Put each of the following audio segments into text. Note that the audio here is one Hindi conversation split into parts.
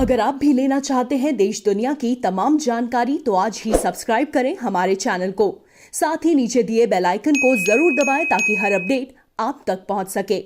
अगर आप भी लेना चाहते हैं देश दुनिया की तमाम जानकारी तो आज ही सब्सक्राइब करें हमारे चैनल को। साथ ही नीचे दिए बेल आइकन को जरूर दबाएं ताकि हर अपडेट आप तक पहुंच सके।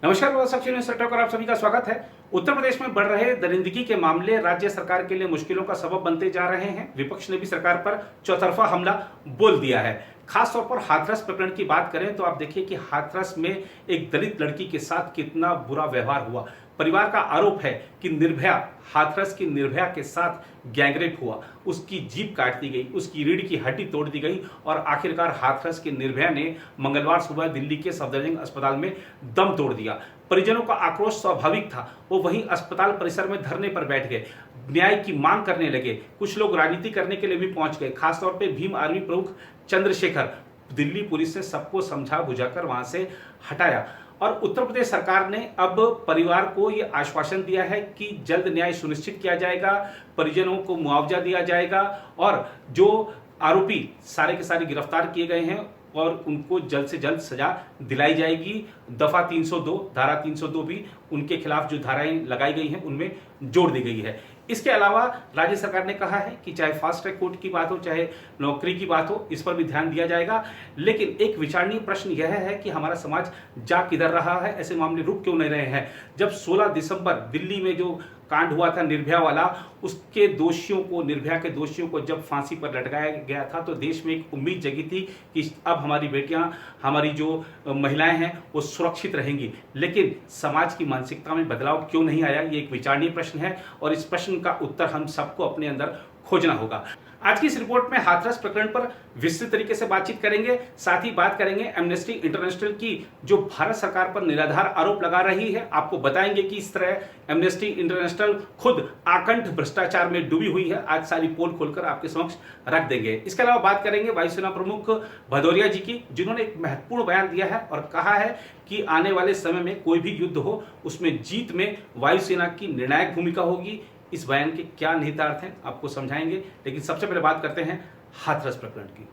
नमस्कार, आप सभी का स्वागत है। उत्तर प्रदेश में बढ़ रहे दरिंदगी के मामले राज्य सरकार के लिए मुश्किलों का सबब बनते जा रहे हैं। विपक्ष ने भी सरकार पर चौतरफा हमला बोल दिया है। खास तौर पर हाथरस प्रकरण की बात करें तो आप देखिए कि हाथरस में एक दलित लड़की के साथ कितना बुरा व्यवहार हुआ। परिवार का आरोप है कि निर्भया, हाथरस की निर्भया के साथ गैंगरेप हुआ, उसकी जीभ काट दी गई, उसकी रीढ़ की हड्डी तोड़ दी गई और आखिरकार हाथरस की निर्भया ने मंगलवार सुबह दिल्ली के सफदरजंग अस्पताल में दम तोड़ दिया। परिजनों का आक्रोश स्वाभाविक था, वो वहीं अस्पताल परिसर में धरने पर बैठ गए, न्याय की मांग करने लगे। कुछ लोग राजनीति करने के लिए भी पहुंच गए। खासतौर पर भीम आर्मी प्रमुख चंद्रशेखर, दिल्ली पुलिस ने सबको समझा बुझाकर वहां से हटाया और उत्तर प्रदेश सरकार ने अब परिवार को ये आश्वासन दिया है कि जल्द न्याय सुनिश्चित किया जाएगा, परिजनों को मुआवजा दिया जाएगा और जो आरोपी सारे के सारे गिरफ्तार किए गए हैं और उनको जल्द से जल्द सजा दिलाई जाएगी। दफा 302, धारा 302 भी उनके खिलाफ जो धाराएं लगाई गई हैं उनमें जोड़ दी गई है। इसके अलावा राज्य सरकार ने कहा है कि चाहे फास्ट ट्रैक कोर्ट की बात हो, चाहे नौकरी की बात हो, इस पर भी ध्यान दिया जाएगा। लेकिन एक विचारणीय प्रश्न यह है कि हमारा समाज जा किधर रहा है, ऐसे मामले रुक क्यों नहीं रहे हैं। जब 16 दिसंबर दिल्ली में जो कांड हुआ था निर्भया वाला, उसके दोषियों को, निर्भया के दोषियों को जब फांसी पर लटकाया गया था तो देश में एक उम्मीद जगी थी कि अब हमारी बेटियां, हमारी जो महिलाएं हैं वो सुरक्षित रहेंगी। लेकिन समाज की मानसिकता में बदलाव क्यों नहीं आया, ये एक विचारणीय प्रश्न है और इस प्रश्न का उत्तर हम सबको अपने अंदर खोजना होगा। आज की इस रिपोर्ट में हाथरस प्रकरण पर विस्तृत तरीके से बातचीत करेंगे। साथ ही बात करेंगे एमनेस्टी इंटरनेशनल की जो भारत सरकार पर निराधार आरोप लगा रही है। आपको बताएंगे कि इस तरह एमनेस्टी इंटरनेशनल खुद आकंठ भ्रष्टाचार में डूबी हुई है। आज सारी पोल खोलकर आपके समक्ष रख देंगे। इसके अलावा बात करेंगे वायुसेना प्रमुख भदौरिया जी की, जिन्होंने एक महत्वपूर्ण बयान दिया है और कहा है कि आने वाले समय में कोई भी युद्ध हो उसमें जीत में वायुसेना की निर्णायक भूमिका होगी। इस बयान के क्या निहितार्थ हैं आपको समझाएंगे, लेकिन सबसे पहले बात करते हैं हाथरस प्रकरण की।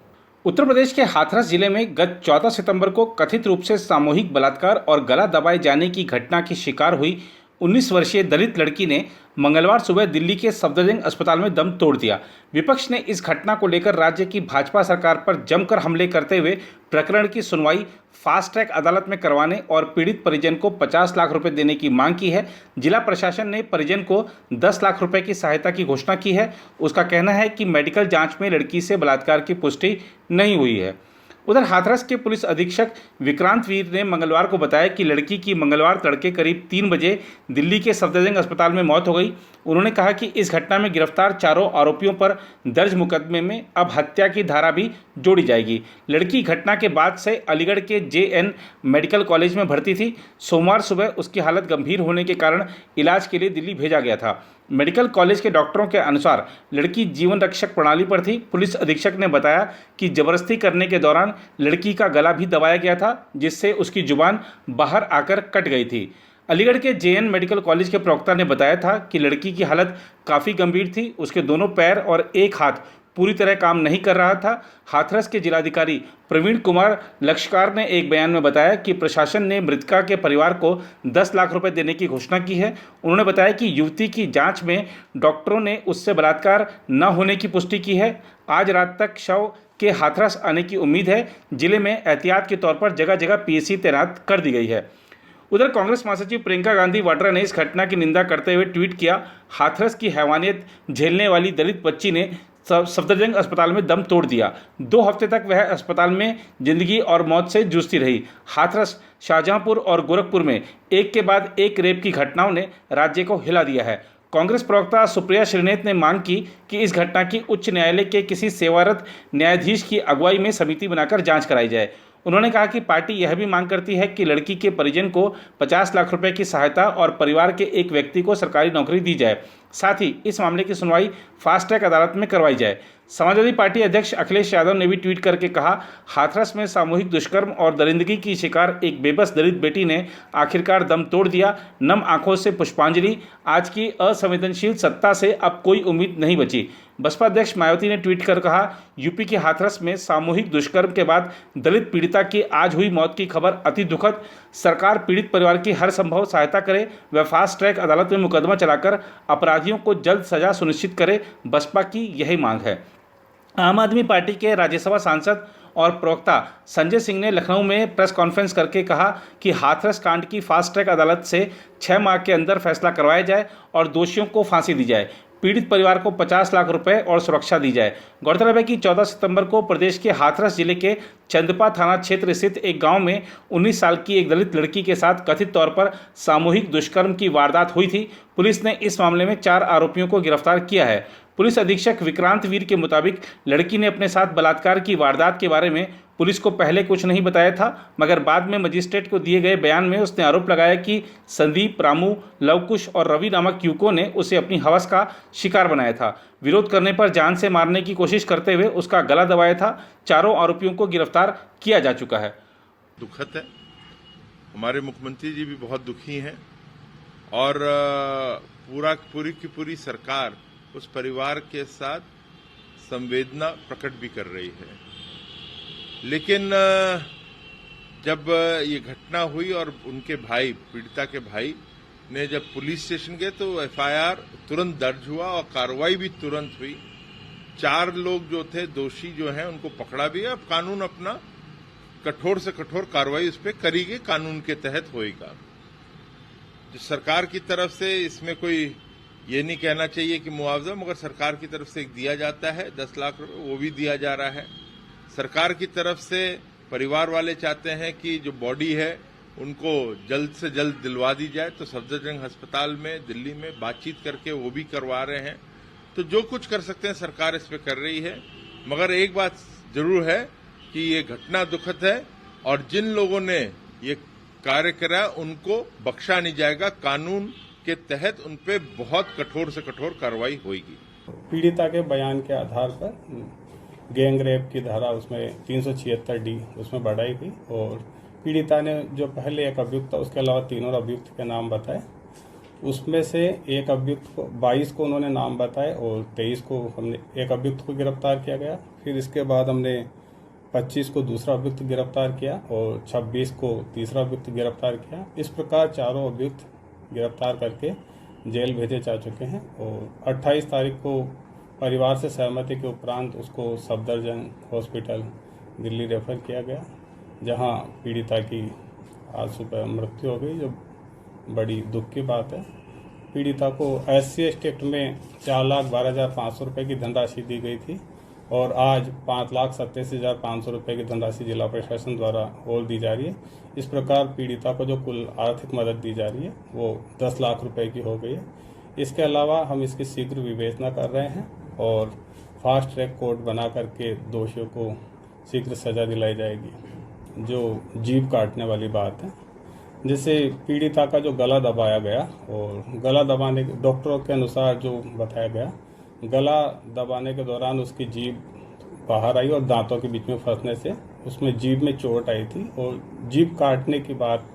उत्तर प्रदेश के हाथरस जिले में गत 14 सितंबर को कथित रूप से सामूहिक बलात्कार और गला दबाए जाने की घटना की शिकार हुई 19 वर्षीय दलित लड़की ने मंगलवार सुबह दिल्ली के सफदरजंग अस्पताल में दम तोड़ दिया। विपक्ष ने इस घटना को लेकर राज्य की भाजपा सरकार पर जमकर हमले करते हुए प्रकरण की सुनवाई फास्ट ट्रैक अदालत में करवाने और पीड़ित परिजन को 50 लाख रुपए देने की मांग की है। जिला प्रशासन ने परिजन को 10 लाख रुपए की सहायता की घोषणा की है। उसका कहना है कि मेडिकल जांच में लड़की से बलात्कार की पुष्टि नहीं हुई है। उधर हाथरस के पुलिस अधीक्षक विक्रांत वीर ने मंगलवार को बताया कि लड़की की मंगलवार तड़के करीब 3 बजे दिल्ली के सफदरजंग अस्पताल में मौत हो गई। उन्होंने कहा कि इस घटना में गिरफ्तार चारों आरोपियों पर दर्ज मुकदमे में अब हत्या की धारा भी जोड़ी जाएगी। लड़की घटना के बाद से अलीगढ़ के JN मेडिकल कॉलेज में भर्ती थी। सोमवार सुबह उसकी हालत गंभीर होने के कारण इलाज के लिए दिल्ली भेजा गया था। मेडिकल कॉलेज के डॉक्टरों के अनुसार लड़की जीवन रक्षक प्रणाली पर थी। पुलिस अधीक्षक ने बताया कि जबरदस्ती करने के दौरान लड़की का गला भी दबाया गया था, जिससे उसकी जुबान बाहर आकर कट गई थी। अलीगढ़ के JN मेडिकल कॉलेज के प्रवक्ता ने बताया था कि लड़की की हालत काफ़ी गंभीर थी। उसके दोनों पैर और एक हाथ पूरी तरह काम नहीं कर रहा था। हाथरस के जिलाधिकारी प्रवीण कुमार लक्षकार ने एक बयान में बताया कि प्रशासन ने मृतका के परिवार को 10 लाख रुपए देने की घोषणा की है। उन्होंने बताया कि युवती की जांच में डॉक्टरों ने उससे बलात्कार न होने की पुष्टि की है। आज रात तक शव के हाथरस आने की उम्मीद है। जिले में एहतियात के तौर पर जगह जगह PSC तैनात कर दी गई है। उधर कांग्रेस महासचिव प्रियंका गांधी वाड्रा ने इस घटना की निंदा करते हुए ट्वीट किया, हाथरस की हैवानियत झेलने वाली दलित बच्ची ने सफदरजंग अस्पताल में दम तोड़ दिया। 2 हफ्ते तक वह अस्पताल में जिंदगी और मौत से जूझती रही। हाथरस, शाहजहांपुर और गोरखपुर में एक के बाद एक रेप की घटनाओं ने राज्य को हिला दिया है। कांग्रेस प्रवक्ता सुप्रिया श्रीनेत ने मांग की कि इस घटना की उच्च न्यायालय के किसी सेवारत न्यायाधीश की अगुवाई में समिति बनाकर जांच कराई जाए। उन्होंने कहा कि पार्टी यह भी मांग करती है कि लड़की के परिजन को 50 लाख रुपए की सहायता और परिवार के एक व्यक्ति को सरकारी नौकरी दी जाए। साथ ही इस मामले की सुनवाई फास्ट ट्रैक अदालत में करवाई जाए। समाजवादी पार्टी अध्यक्ष अखिलेश यादव ने भी ट्वीट करके कहा, हाथरस में सामूहिक दुष्कर्म और दरिंदगी की शिकार एक बेबस दलित बेटी ने आखिरकार दम तोड़ दिया। नम आंखों से पुष्पांजलि। आज की असंवेदनशील सत्ता से अब कोई उम्मीद नहीं बची। बसपा अध्यक्ष मायावती ने ट्वीट कर कहा, यूपी के हाथरस में सामूहिक दुष्कर्म के बाद दलित पीड़िता की आज हुई मौत की खबर अति दुखद। सरकार पीड़ित परिवार की हर संभव सहायता करे व फास्ट ट्रैक अदालत में मुकदमा चलाकर अपराधियों को जल्द सजा सुनिश्चित करे। बसपा की यही मांग है। आम आदमी पार्टी के राज्यसभा सांसद और प्रवक्ता संजय सिंह ने लखनऊ में प्रेस कॉन्फ्रेंस करके कहा कि हाथरस कांड की फास्ट ट्रैक अदालत से 6 माह के अंदर फैसला करवाया जाए और दोषियों को फांसी दी जाए। पीड़ित परिवार को 50 लाख रुपए और सुरक्षा दी जाए। गौरतलब है कि 14 सितंबर को प्रदेश के हाथरस जिले के चंदपा थाना क्षेत्र स्थित एक गांव में 19 साल की एक दलित लड़की के साथ कथित तौर पर सामूहिक दुष्कर्म की वारदात हुई थी। पुलिस ने इस मामले में 4 आरोपियों को गिरफ्तार किया है। पुलिस अधीक्षक विक्रांत वीर के मुताबिक लड़की ने अपने साथ बलात्कार की वारदात के बारे में पुलिस को पहले कुछ नहीं बताया था, मगर बाद में मजिस्ट्रेट को दिए गए बयान में उसने आरोप लगाया कि संदीप, रामू, लवकुश और रवि नामक युवकों ने उसे अपनी हवस का शिकार बनाया था। विरोध करने पर जान से मारने की कोशिश करते हुए उसका गला दबाया था। चारों आरोपियों को गिरफ्तार किया जा चुका है। दुखद है, हमारे मुख्यमंत्री जी भी बहुत दुखी हैं और पूरी की पूरी सरकार उस परिवार के साथ संवेदना प्रकट भी कर रही है। लेकिन जब ये घटना हुई और उनके भाई, पीड़िता के भाई ने जब पुलिस स्टेशन गए तो एफआईआर तुरंत दर्ज हुआ और कार्रवाई भी तुरंत हुई। 4 लोग जो थे दोषी जो हैं उनको पकड़ा भी है। अब कानून अपना कठोर से कठोर कार्रवाई उस पर करेगी, कानून के तहत होएगा। जो सरकार की तरफ से इसमें कोई ये नहीं कहना चाहिए कि मुआवजा, मगर सरकार की तरफ से एक दिया जाता है 10 लाख रुपए, वो भी दिया जा रहा है। सरकार की तरफ से परिवार वाले चाहते हैं कि जो बॉडी है उनको जल्द से जल्द दिलवा दी जाए, तो सफदरजंग अस्पताल में दिल्ली में बातचीत करके वो भी करवा रहे हैं। तो जो कुछ कर सकते हैं सरकार इस पे कर रही है। मगर एक बात जरूर है कि ये घटना दुखद है और जिन लोगों ने ये कार्य करा उनको बख्शा नहीं जाएगा। कानून के तहत उन पे बहुत कठोर से कठोर कार्रवाई होगी। पीड़िता के बयान के आधार पर गैंग रेप की धारा उसमें 376D उसमें बढ़ाई गई और पीड़िता ने जो पहले एक अभियुक्त था उसके अलावा 3 और अभियुक्त के नाम बताए। उसमें से एक अभियुक्त को 22 को उन्होंने नाम बताए और 23 को हमने एक अभियुक्त को गिरफ्तार किया गया। फिर इसके बाद हमने 25 को दूसरा अभियुक्त गिरफ्तार किया और 26 को तीसरा अभियुक्त गिरफ्तार किया। इस प्रकार चारों अभियुक्त गिरफ्तार करके जेल भेजे जा चुके हैं और 28 तारीख को परिवार से सहमति के उपरांत उसको सफदरजंग हॉस्पिटल दिल्ली रेफर किया गया, जहां पीड़िता की आज सुबह मृत्यु हो गई, जो बड़ी दुख की बात है। पीड़िता को SC/ST एक्ट में 4,12,500 रुपये की धनराशि दी गई थी और आज 5,87,500 रुपये की धनराशि जिला प्रशासन द्वारा और दी जा रही है। इस प्रकार पीड़िता को जो कुल आर्थिक मदद दी जा रही है वो 10 लाख रुपए की हो गई है। इसके अलावा हम इसकी शीघ्र विवेचना कर रहे हैं और फास्ट ट्रैक कोर्ट बना करके दोषियों को शीघ्र सजा दिलाई जाएगी। जो जीभ काटने वाली बात है, जैसे पीड़िता का जो गला दबाया गया और गला दबाने डॉक्टरों के अनुसार जो बताया गया, गला दबाने के दौरान उसकी जीभ बाहर आई और दांतों के बीच में फंसने से उसमें जीभ में चोट आई थी और जीभ काटने की बात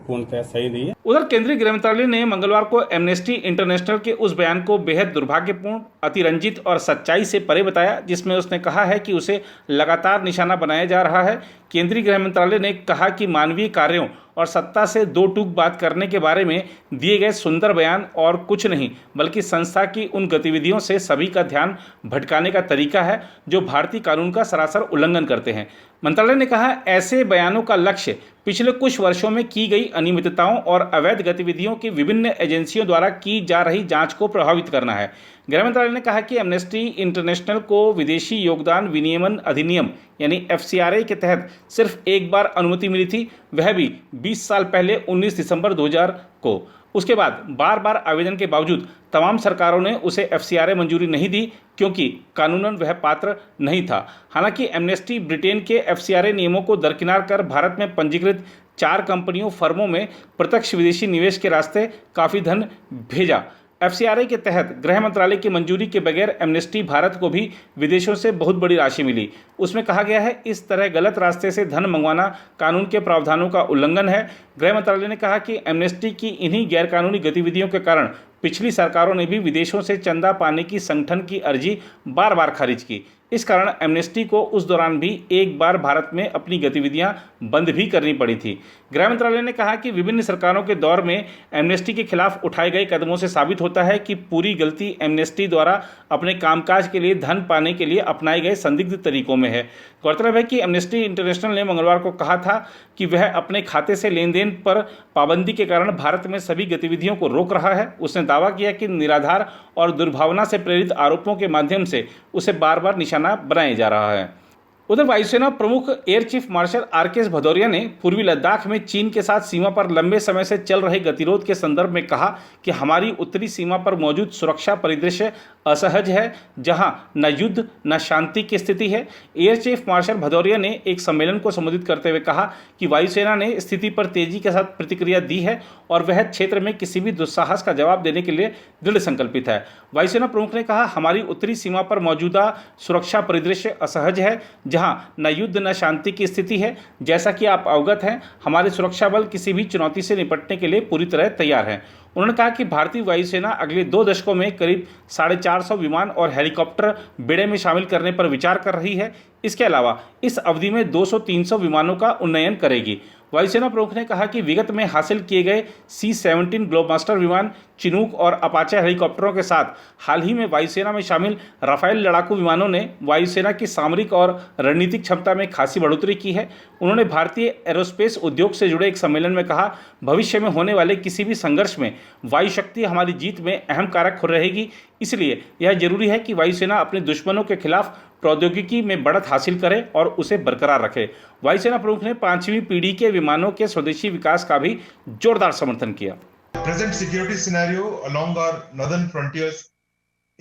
पूर्णतः सही नहीं है। उधर केंद्रीय गृह मंत्रालय ने मंगलवार को एमनेस्टी इंटरनेशनल के उस बयान को बेहद दुर्भाग्यपूर्ण, अतिरंजित और सच्चाई से परे बताया, जिसमें उसने कहा है कि उसे लगातार निशाना बनाया जा रहा है। केंद्रीय गृह मंत्रालय ने कहा कि मानवीय कार्यों और सत्ता से दो टूक बात करने के बारे में दिए गए सुंदर बयान और कुछ नहीं बल्कि संस्था की उन गतिविधियों से सभी का ध्यान भटकाने का तरीका है जो भारतीय कानून का सरासर उल्लंघन करते हैं। मंत्रालय ने कहा, ऐसे बयानों का लक्ष्य पिछले कुछ वर्षों में की गई अनियमितताओं और अवैध गतिविधियों की विभिन्न एजेंसियों द्वारा की जा रही जांच को प्रभावित करना है। गृह मंत्रालय ने कहा कि एमनेस्टी इंटरनेशनल को विदेशी योगदान विनियमन अधिनियम यानी FCRA के तहत सिर्फ एक बार अनुमति मिली थी, वह भी 20 साल पहले 19 दिसंबर 2000 को। उसके बाद बार बार आवेदन के बावजूद तमाम सरकारों ने उसे FCRA मंजूरी नहीं दी क्योंकि कानूनन वह पात्र नहीं था। हालांकि एमनेस्टी ब्रिटेन के FCRA नियमों को दरकिनार कर भारत में पंजीकृत 4 कंपनियों फर्मों में प्रत्यक्ष विदेशी निवेश के रास्ते काफ़ी धन भेजा। FCRA के तहत गृह मंत्रालय की मंजूरी के बगैर एमनेस्टी भारत को भी विदेशों से बहुत बड़ी राशि मिली। उसमें कहा गया है, इस तरह गलत रास्ते से धन मंगवाना कानून के प्रावधानों का उल्लंघन है। गृह मंत्रालय ने कहा कि एमनेस्टी की इन्हीं गैरकानूनी गतिविधियों के कारण पिछली सरकारों ने भी विदेशों से चंदा पाने की संगठन की अर्जी बार बार खारिज की। इस कारण एमनेस्टी को उस दौरान भी एक बार भारत में अपनी गतिविधियां बंद भी करनी पड़ी थी। गृह मंत्रालय ने कहा कि विभिन्न सरकारों के दौर में एमनेस्टी के खिलाफ उठाए गए कदमों से साबित होता है कि पूरी गलती एमनेस्टी द्वारा अपने कामकाज के लिए धन पाने के लिए अपनाए गए संदिग्ध तरीकों में है। गौरतलब है कि एमनेस्टी इंटरनेशनल ने मंगलवार को कहा था कि वह अपने खाते से लेन देन पर पाबंदी के कारण भारत में सभी गतिविधियों को रोक रहा है। उसने दावा किया कि निराधार और दुर्भावना से प्रेरित आरोपों के माध्यम से उसे बार बार निशाना बनाया जा रहा है। उधर वायुसेना प्रमुख air chief marshal RKS Bhadauria ने पूर्वी लद्दाख में चीन के साथ सीमा पर लंबे समय से चल रहे गतिरोध के संदर्भ में कहा कि हमारी उत्तरी सीमा पर मौजूद सुरक्षा परिदृश्य असहज है, जहां न युद्ध न शांति की स्थिति है। एयर चीफ मार्शल भदौरिया ने एक सम्मेलन को संबोधित करते हुए कहा कि वायुसेना ने स्थिति पर तेजी के साथ प्रतिक्रिया दी है और वह क्षेत्र में किसी भी दुस्साहस का जवाब देने के लिए दृढ़ संकल्पित है। वायुसेना प्रमुख ने कहा, हमारी उत्तरी सीमा पर मौजूदा सुरक्षा परिदृश्य असहज है, जहां न युद्ध न शांति की स्थिति है। जैसा कि आप अवगत हैं, हमारे सुरक्षा बल किसी भी चुनौती से निपटने के लिए पूरी तरह तैयार हैं। उन्होंने कहा कि भारतीय वायुसेना अगले 2 दशकों में करीब 450 विमान और हेलीकॉप्टर बेड़े में शामिल करने पर विचार कर रही है। इसके अलावा इस अवधि में 200-300 विमानों का उन्नयन करेगी। वायुसेना प्रमुख ने कहा कि विगत में हासिल किए गए C-17 ग्लोबमास्टर विमान, चिनूक और अपाचे हेलीकॉप्टरों के साथ हाल ही में वायुसेना में शामिल राफेल लड़ाकू विमानों ने वायुसेना की सामरिक और रणनीतिक क्षमता में खासी बढ़ोतरी की है। उन्होंने भारतीय एरोस्पेस उद्योग से जुड़े एक सम्मेलन में कहा, भविष्य में होने वाले किसी भी संघर्ष में वायु शक्ति हमारी जीत में अहम कारक रहेगी। इसलिए यह जरूरी है कि वायुसेना अपने दुश्मनों के खिलाफ प्रौद्योगिकी में बढ़त हासिल करे और उसे बरकरार रखे। वायुसेना प्रमुख ने 5वीं पीढ़ी के विमानों के स्वदेशी विकास का भी जोरदार समर्थन किया। Present security scenario along our northern frontiers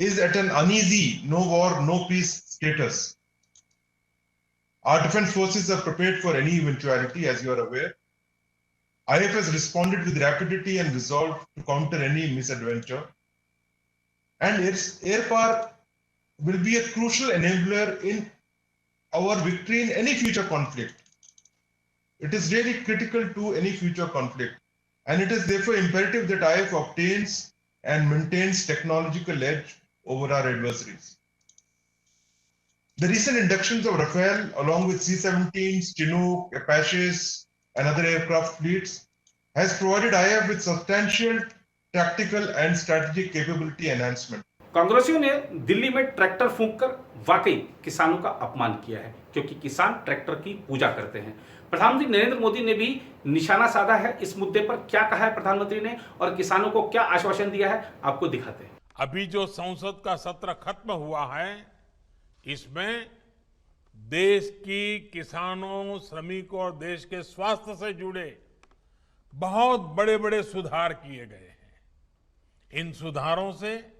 is at an uneasy no war, no peace status. Our defense forces are prepared for any eventuality, as you are aware. IAF has responded with rapidity and resolve to counter any misadventure. And its air power will be a crucial enabler in our victory in any future conflict. It is really critical to any future conflict. And it is therefore imperative that IAF obtains and maintains technological edge over our adversaries. The recent inductions of Rafale, along with C-17s, Chinook, Apaches, and other aircraft fleets, has provided IAF with substantial tactical and strategic capability enhancement. कांग्रेसियों ने दिल्ली में ट्रैक्टर फूंककर वाकई किसानों का अपमान किया है, क्योंकि किसान ट्रैक्टर की पूजा करते हैं। प्रधानमंत्री नरेंद्र मोदी ने भी निशाना साधा है। इस मुद्दे पर क्या कहा है प्रधानमंत्री ने और किसानों को क्या आश्वासन दिया है, आपको दिखाते हैं। अभी जो संसद का सत्र खत्म हुआ है, इसमें देश की किसानों, श्रमिकों और देश के स्वास्थ्य से जुड़े बहुत बड़े-बड़े सुधार किए गए हैं। इन सुधारों से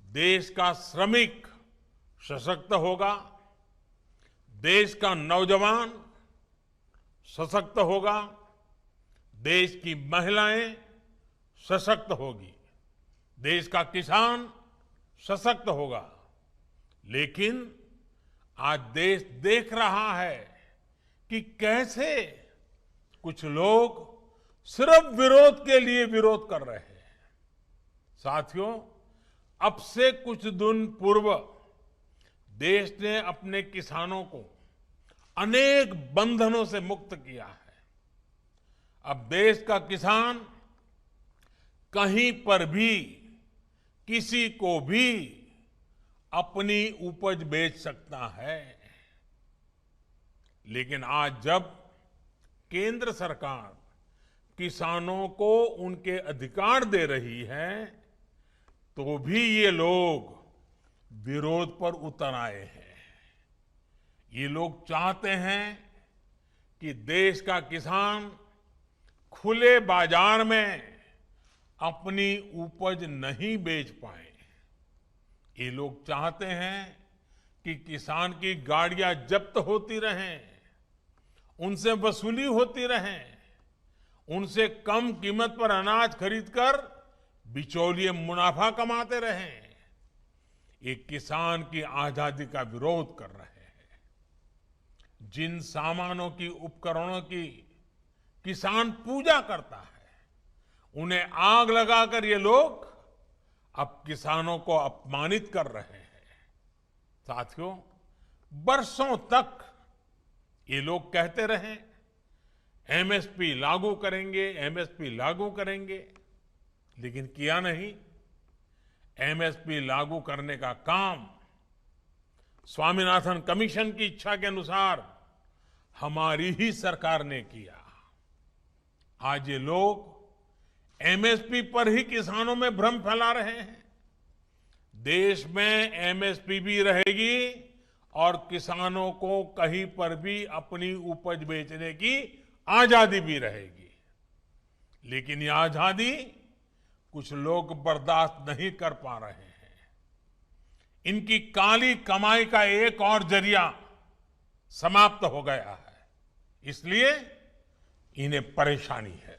देश का श्रमिक सशक्त होगा, देश का नौजवान सशक्त होगा, देश की महिलाएं सशक्त होगी, देश का किसान सशक्त होगा। लेकिन आज देश देख रहा है कि कैसे कुछ लोग सिर्फ विरोध के लिए विरोध कर रहे हैं। साथियों, अब से कुछ दिन पूर्व देश ने अपने किसानों को अनेक बंधनों से मुक्त किया है। अब देश का किसान कहीं पर भी किसी को भी अपनी उपज बेच सकता है। लेकिन आज जब केंद्र सरकार किसानों को उनके अधिकार दे रही है, तो भी ये लोग विरोध पर उतर आए हैं। ये लोग चाहते हैं कि देश का किसान खुले बाजार में अपनी उपज नहीं बेच पाए। ये लोग चाहते हैं कि किसान की गाड़ियां जब्त होती रहें, उनसे वसूली होती रहे, उनसे कम कीमत पर अनाज खरीदकर बिचौलिए मुनाफा कमाते रहें। ये किसान की आजादी का विरोध कर रहे हैं। जिन सामानों की, उपकरणों की किसान पूजा करता है, उन्हें आग लगाकर ये लोग अब किसानों को अपमानित कर रहे हैं। साथियों, बरसों तक ये लोग कहते रहे एमएसपी लागू करेंगे, एमएसपी लागू करेंगे, लेकिन किया नहीं। एमएसपी लागू करने का काम स्वामीनाथन कमीशन की इच्छा के अनुसार हमारी ही सरकार ने किया। आज ये लोग एमएसपी पर ही किसानों में भ्रम फैला रहे हैं। देश में एमएसपी भी रहेगी और किसानों को कहीं पर भी अपनी उपज बेचने की आजादी भी रहेगी। लेकिन ये आजादी कुछ लोग बर्दाश्त नहीं कर पा रहे हैं। इनकी काली कमाई का एक और जरिया समाप्त हो गया है, इसलिए इन्हें परेशानी है।